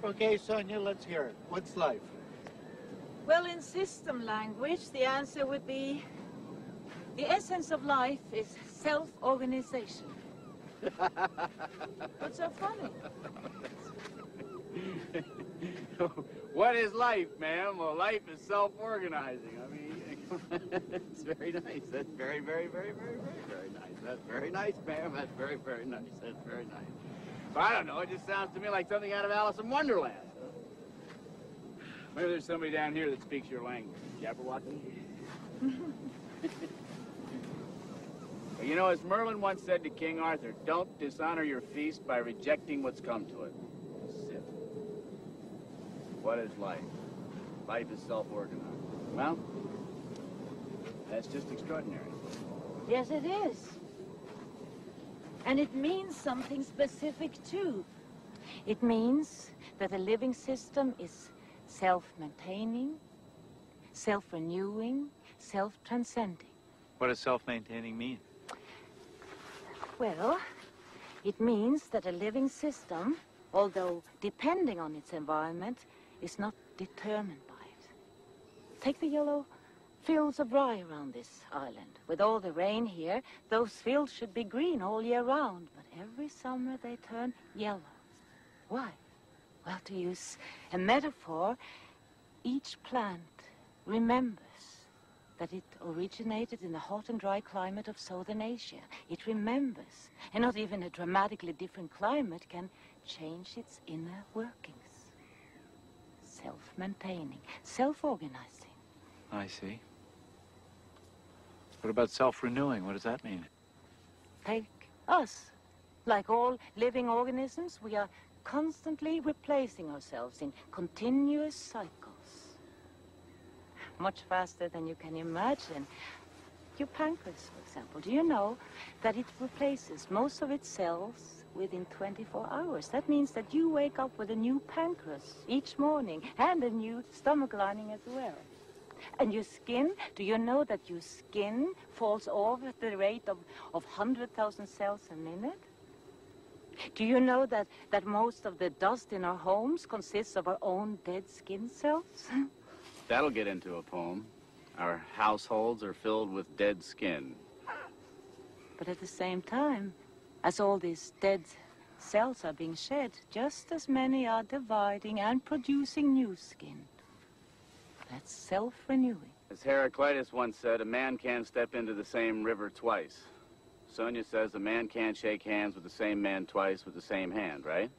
Okay, Sonia, let's hear it. What's life? Well, in system language, the answer would be the essence of life is self-organization. What's so funny? What is life, ma'am? Well, life is self-organizing. I mean, it's very nice. That's very, very, very, very, very, very nice. That's very nice, ma'am. That's very, very nice. That's very nice. But I don't know. It just sounds to me like something out of Alice in Wonderland. Maybe there's somebody down here that speaks your language. Jabberwocky? Well, you know, as Merlin once said to King Arthur, don't dishonor your feast by rejecting what's come to it. Sit. What is life? Life is self-organized. Well, that's just extraordinary. Yes, it is. And it means something specific, too. It means that a living system is self-maintaining, self-renewing, self-transcending. What does self-maintaining mean? Well, it means that a living system, although depending on its environment, is not determined by it. Take the yellow fields of rye around this island. With all the rain here, those fields should be green all year round, but every summer they turn yellow. Why? Well, to use a metaphor, each plant remembers that it originated in the hot and dry climate of Southern Asia. It remembers, and not even a dramatically different climate can change its inner workings. Self-maintaining, self-organizing. I see. What about self-renewing? What does that mean? Take us. Like all living organisms, we are constantly replacing ourselves in continuous cycles. Much faster than you can imagine. Your pancreas, for example, do you know that it replaces most of its cells within 24 hours? That means that you wake up with a new pancreas each morning and a new stomach lining as well. And your skin, do you know that your skin falls off at the rate of 100,000 cells a minute? Do you know that most of the dust in our homes consists of our own dead skin cells? That'll get into a poem. Our households are filled with dead skin. But at the same time, as all these dead cells are being shed, just as many are dividing and producing new skin. That's self-renewing. As Heraclitus once said, a man can't step into the same river twice. Sonia says a man can't shake hands with the same man twice with the same hand, right?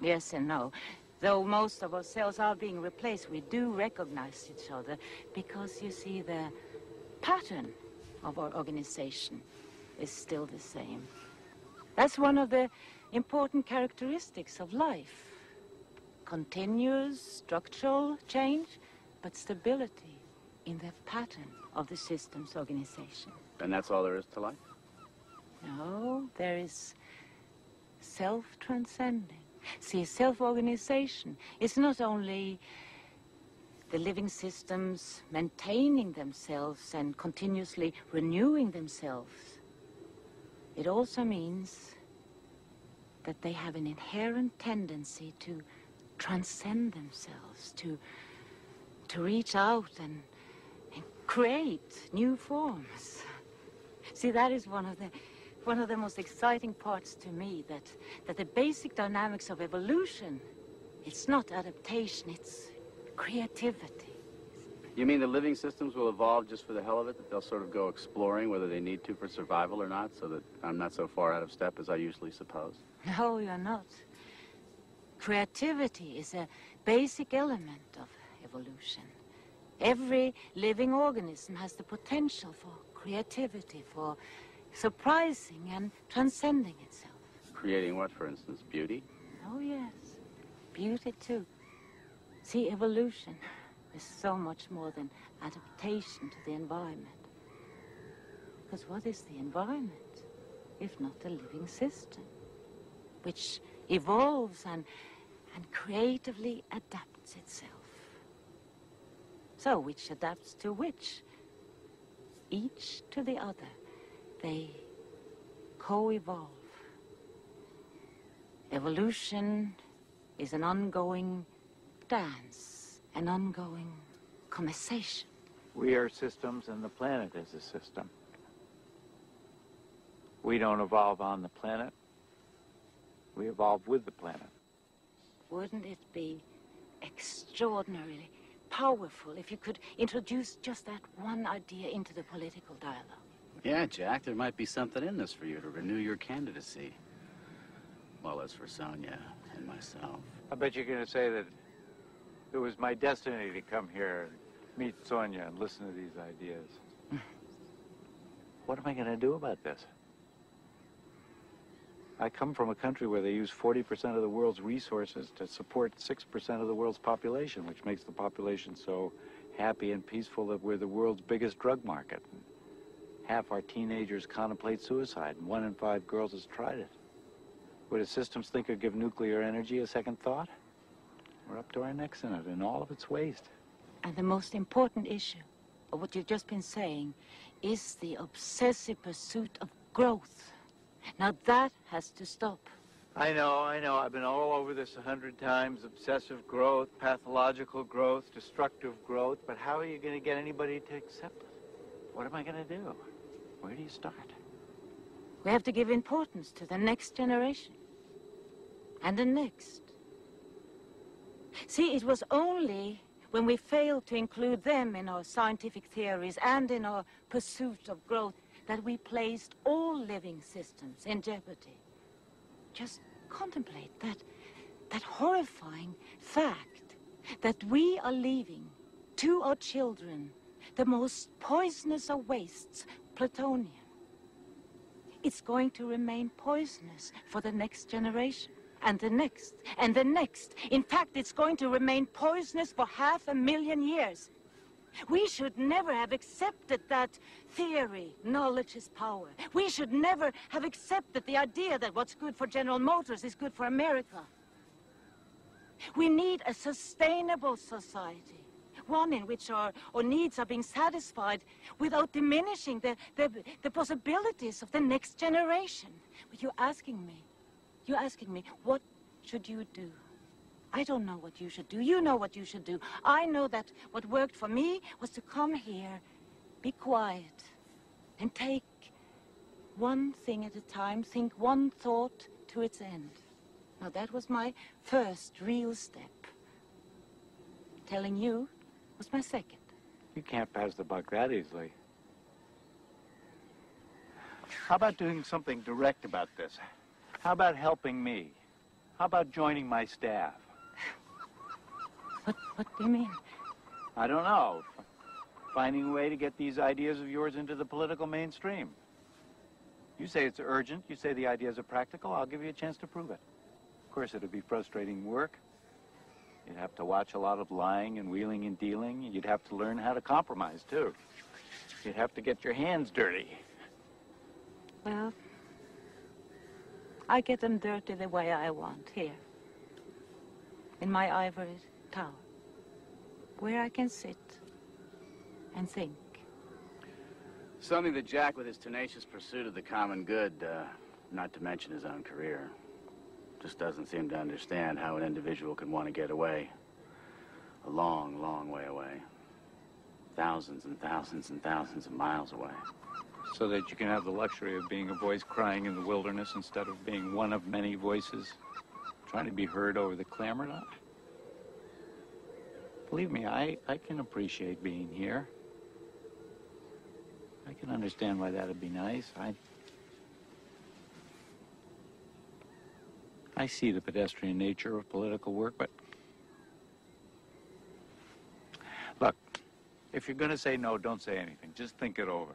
Yes and no. Though most of our cells are being replaced, we do recognize each other because, you see, the pattern of our organization is still the same. That's one of the important characteristics of life. Continuous structural change, but stability in the pattern of the system's organization. And that's all there is to life? No, there is self-transcending. See, self-organization is not only the living systems maintaining themselves and continuously renewing themselves. It also means that they have an inherent tendency to transcend themselves, to reach out and create new forms. See, that is one of the most exciting parts to me, that the basic dynamics of evolution, it's not adaptation, it's creativity. You mean the living systems will evolve just for the hell of it, that they'll sort of go exploring whether they need to for survival or not, so that I'm not so far out of step as I usually suppose? No, you're not. Creativity is a basic element of evolution. Every living organism has the potential for creativity, for surprising and transcending itself. Creating what, for instance? Beauty? Oh, yes. Beauty, too. See, evolution is so much more than adaptation to the environment. Because what is the environment, if not a living system, which evolves and creatively adapts itself? So, which adapts to which? Each to the other. They co-evolve. Evolution is an ongoing dance, an ongoing conversation. We are systems and the planet is a system. We don't evolve on the planet. We evolve with the planet. Wouldn't it be extraordinarily powerful if you could introduce just that one idea into the political dialogue? Yeah, Jack, there might be something in this for you to renew your candidacy. Well, as for Sonia and myself. I bet you're going to say that it was my destiny to come here and meet Sonia and listen to these ideas. What am I going to do about this? I come from a country where they use 40% of the world's resources to support 6% of the world's population, which makes the population so happy and peaceful that we're the world's biggest drug market. Half our teenagers contemplate suicide, and 1 in 5 girls has tried it. Would a systems thinker give nuclear energy a second thought? We're up to our necks in it, in all of its waste. And the most important issue of what you've just been saying is the obsessive pursuit of growth. Now that has to stop. I know. I've been all over this 100 times. Obsessive growth, pathological growth, destructive growth. But how are you going to get anybody to accept it? What am I going to do? Where do you start? We have to give importance to the next generation. And the next. See, it was only when we failed to include them in our scientific theories and in our pursuit of growth that we placed all living systems in jeopardy. Just contemplate that horrifying fact that we are leaving to our children the most poisonous of wastes, plutonium. It's going to remain poisonous for the next generation, and the next, and the next. In fact, it's going to remain poisonous for 500,000 years. We should never have accepted that theory, knowledge is power. We should never have accepted the idea that what's good for General Motors is good for America. We need a sustainable society, one in which our needs are being satisfied without diminishing the possibilities of the next generation. But you're asking me, what should you do? I don't know what you should do. You know what you should do. I know that what worked for me was to come here, be quiet, and take one thing at a time, think one thought to its end. Now, that was my first real step. Telling you was my second. You can't pass the buck that easily. How about doing something direct about this? How about helping me? How about joining my staff? What do you mean? I don't know. Finding a way to get these ideas of yours into the political mainstream. You say it's urgent. You say the ideas are practical. I'll give you a chance to prove it. Of course, it'll be frustrating work. You'd have to watch a lot of lying and wheeling and dealing. You'd have to learn how to compromise, too. You'd have to get your hands dirty. Well, I get them dirty the way I want, here. In my ivory tower, where I can sit and think. Something that Jack, with his tenacious pursuit of the common good, not to mention his own career, just doesn't seem to understand how an individual can want to get away. A long, long way away. Thousands and thousands and thousands of miles away. So that you can have the luxury of being a voice crying in the wilderness instead of being one of many voices trying to be heard over the clamor. Believe me, I can appreciate being here. I can understand why that'd be nice. I see the pedestrian nature of political work, but look, if you're going to say no, don't say anything. Just think it over.